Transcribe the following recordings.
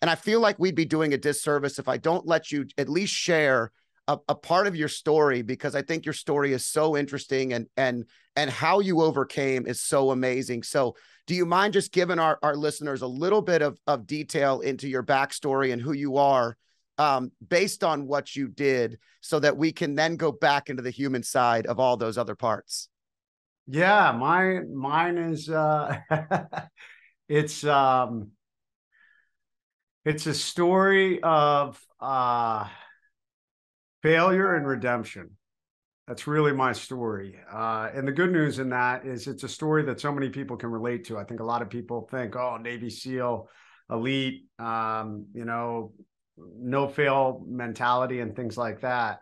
And I feel like we'd be doing a disservice if I don't let you at least share a part of your story, because I think your story is so interesting, and how you overcame is so amazing. So do you mind just giving our listeners a little bit of detail into your backstory and who you are, based on what you did, so that we can then go back into the human side of all those other parts? Yeah, mine is it's it's a story of failure and redemption. That's really my story. And the good news in that is it's a story that so many people can relate to. I think a lot of people think, oh, Navy SEAL, elite, no fail mentality and things like that.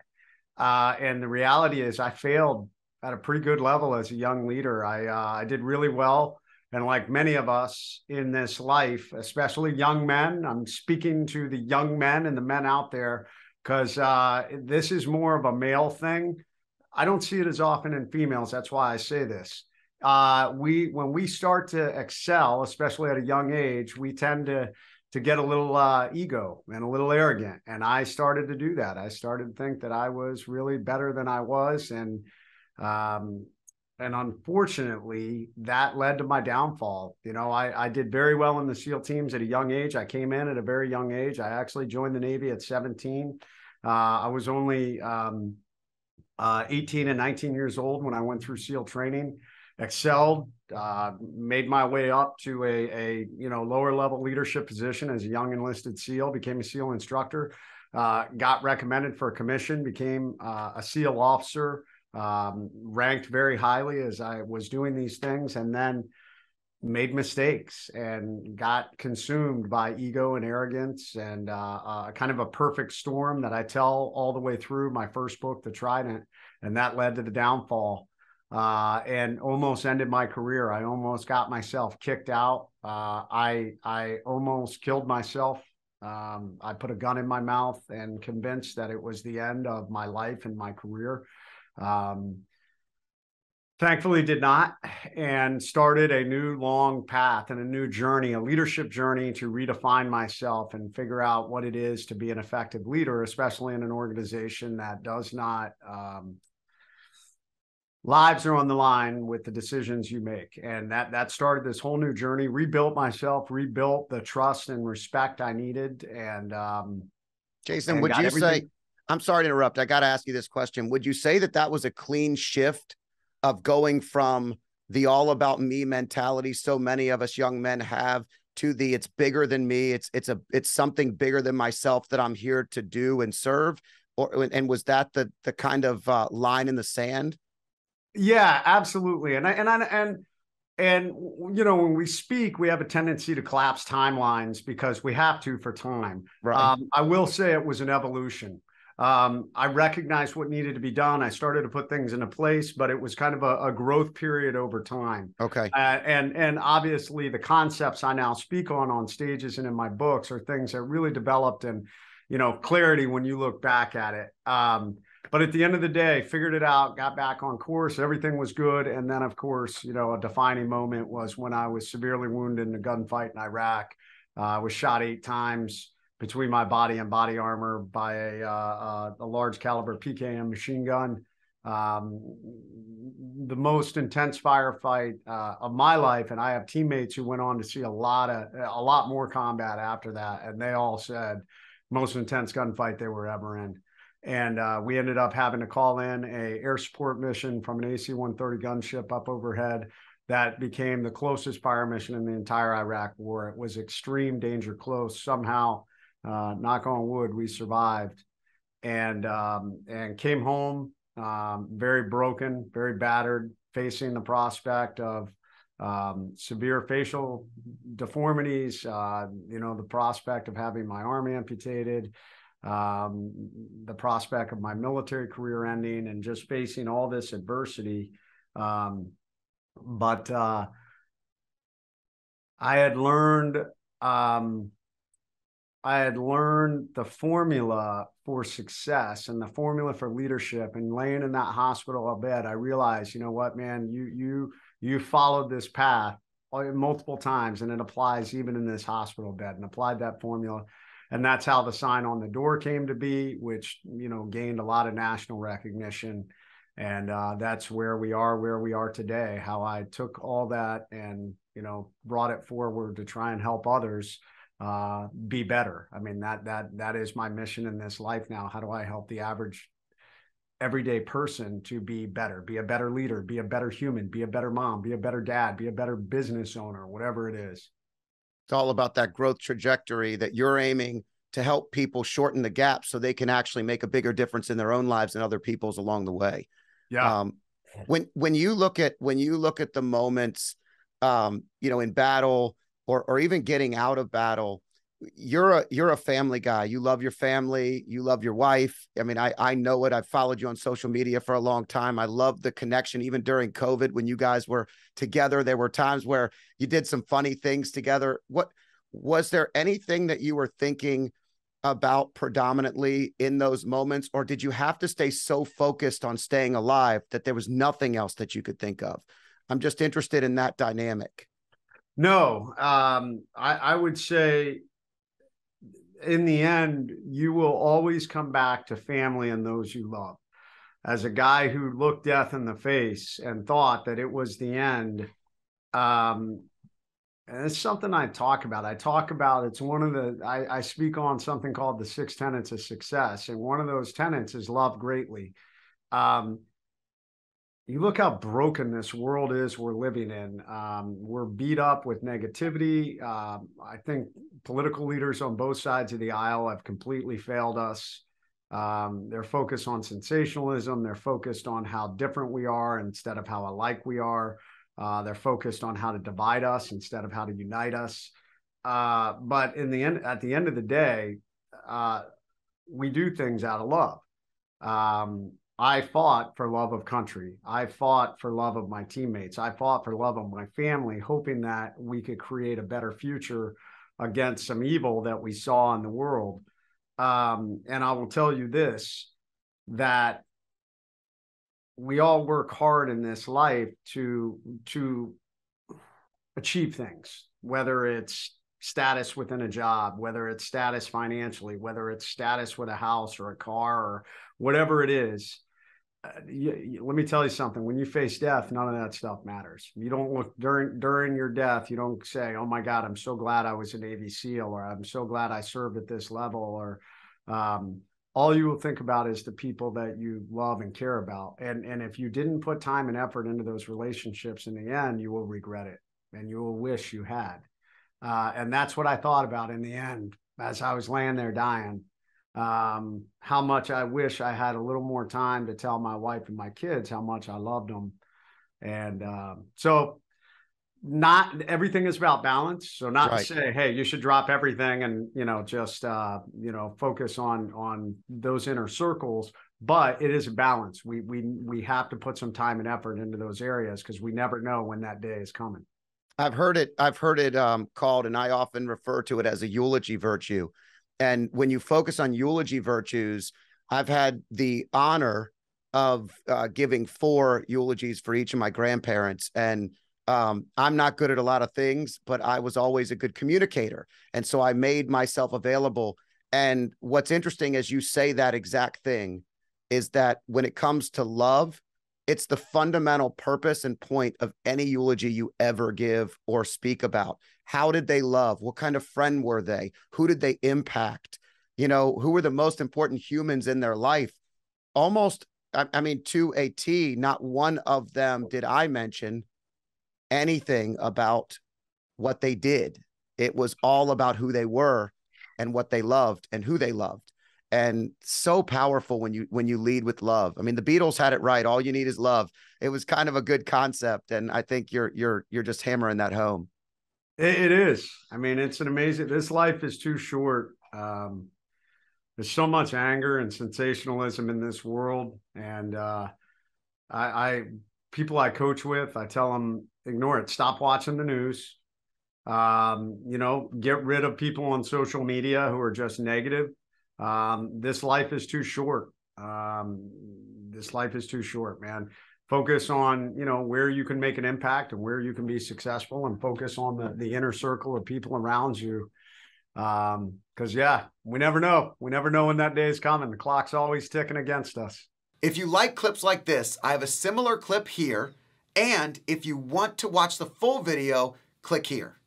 And the reality is I failed at a pretty good level as a young leader. I did really well. And like many of us in this life, especially young men, I'm speaking to the young men and the men out there, because this is more of a male thing. I don't see it as often in females. That's why I say this. When we start to excel, especially at a young age, we tend to get a little ego and a little arrogant. And I started to do that. I started to think that I was really better than I was. And unfortunately, that led to my downfall. I did very well in the SEAL teams at a young age. I came in at a very young age. I actually joined the Navy at 17. I was only 18 and 19 years old when I went through SEAL training, excelled, made my way up to a lower level leadership position as a young enlisted SEAL, became a SEAL instructor, got recommended for a commission, became a SEAL officer, ranked very highly as I was doing these things, and then made mistakes and got consumed by ego and arrogance, and kind of a perfect storm that I tell all the way through my first book, The Trident. And that led to the downfall, and almost ended my career. I almost got myself kicked out. I almost killed myself. I put a gun in my mouth and convinced that it was the end of my life and my career. Thankfully did not, and started a new long path and a new journey, a leadership journey, to redefine myself and figure out what it is to be an effective leader, especially in an organization that does not, lives are on the line with the decisions you make. And that started this whole new journey, rebuilt myself, rebuilt the trust and respect I needed. Jason, would you say, I'm sorry to interrupt, I got to ask you this question. Would you say that was a clean shift of going from the all about me mentality so many of us young men have, to the it's bigger than me, it's something bigger than myself that I'm here to do and serve? And was that the kind of line in the sand? Yeah, absolutely. And when we speak, we have a tendency to collapse timelines because we have to for time. Right. I will say it was an evolution. I recognized what needed to be done. I started to put things into place, but it was kind of a growth period over time. Okay. And obviously the concepts I now speak on stages and in my books are things that really developed in, clarity when you look back at it. But at the end of the day, figured it out, got back on course, everything was good. And then, of course, a defining moment was when I was severely wounded in a gunfight in Iraq. I was shot 8 times between my body and body armor by a large caliber PKM machine gun. The most intense firefight of my life. And I have teammates who went on to see a lot more combat after that. And they all said most intense gunfight they were ever in. And we ended up having to call in a air support mission from an AC-130 gunship up overhead. That became the closest fire mission in the entire Iraq war. It was extreme danger close. Somehow, knock on wood, we survived, and came home very broken, very battered, facing the prospect of severe facial deformities, the prospect of having my arm amputated, the prospect of my military career ending, and just facing all this adversity. But I had learned the formula for success and the formula for leadership. And laying in that hospital bed, I realized, you know what, man, you followed this path multiple times, and it applies even in this hospital bed, and applied that formula. And that's how the sign on the door came to be, which, you know, gained a lot of national recognition. And that's where we are today. How I took all that and, you know, brought it forward to try and help others be better. I mean, that is my mission in this life now. How do I help the average everyday person to be better, be a better leader, be a better human, be a better mom, be a better dad, be a better business owner, whatever it is. It's all about that growth trajectory that you're aiming to help people shorten the gap so they can actually make a bigger difference in their own lives and other people's along the way. Yeah. When you look at the moments, you know, in battle or even getting out of battle, you're a family guy. You love your family. You love your wife. I mean, I know it. I've followed you on social media for a long time. I love the connection. Even during COVID, when you guys were together, there were times where you did some funny things together. What was there anything that you were thinking about predominantly in those moments, or did you have to stay so focused on staying alive that there was nothing else that you could think of? I'm just interested in that dynamic. No, I would say in the end, you will always come back to family and those you love. As a guy who looked death in the face and thought that it was the end, and it's something I talk about. It's one of the, I speak on something called the 6 tenets of success. And one of those tenets is love greatly. You look how broken this world is we're living in. We're beat up with negativity. I think political leaders on both sides of the aisle have completely failed us. They're focused on sensationalism. They're focused on how different we are instead of how alike we are. They're focused on how to divide us instead of how to unite us. But in the end, at the end of the day, we do things out of love. I fought for love of country. I fought for love of my teammates. I fought for love of my family, hoping that we could create a better future against some evil that we saw in the world. And I will tell you this, that we all work hard in this life to achieve things, whether it's status within a job, whether it's status financially, whether it's status with a house or a car or whatever it is. Let me tell you something. When you face death, none of that stuff matters. You don't look during your death. You don't say, "Oh my God, I'm so glad I was a Navy SEAL," or "I'm so glad I served at this level," or all you will think about is the people that you love and care about. And if you didn't put time and effort into those relationships, in the end, you will regret it and you will wish you had. And that's what I thought about in the end as I was laying there dying. How much I wish I had a little more time to tell my wife and my kids how much I loved them. And so not everything is about balance. So not to say, hey, you should drop everything and, you know, just, you know, focus on those inner circles, but it is a balance. We have to put some time and effort into those areas because we never know when that day is coming. I've heard it called, and I often refer to it as a eulogy virtue. And when you focus on eulogy virtues, I've had the honor of giving 4 eulogies for each of my grandparents. And I'm not good at a lot of things, but I was always a good communicator. And so I made myself available. And what's interesting as you say that exact thing is that when it comes to love, it's the fundamental purpose and point of any eulogy you ever give or speak about. How did they love? What kind of friend were they? Who did they impact? You know, who were the most important humans in their life? Almost, I mean, to a T, not one of them did I mention anything about what they did. It was all about who they were and what they loved and who they loved. And so powerful when you lead with love. I mean, the Beatles had it right. All you need is love. It was kind of a good concept, and I think you're just hammering that home. It is. I mean, it's an amazing. This life is too short. There's so much anger and sensationalism in this world, and I people I coach with, I tell them ignore it. Stop watching the news. You know, get rid of people on social media who are just negative. This life is too short. This life is too short, man. focus on, you know, where you can make an impact and where you can be successful, and focus on the inner circle of people around you. Because yeah, we never know. We never know when that day is coming. The clock's always ticking against us. If you like clips like this, I have a similar clip here. And if you want to watch the full video, click here.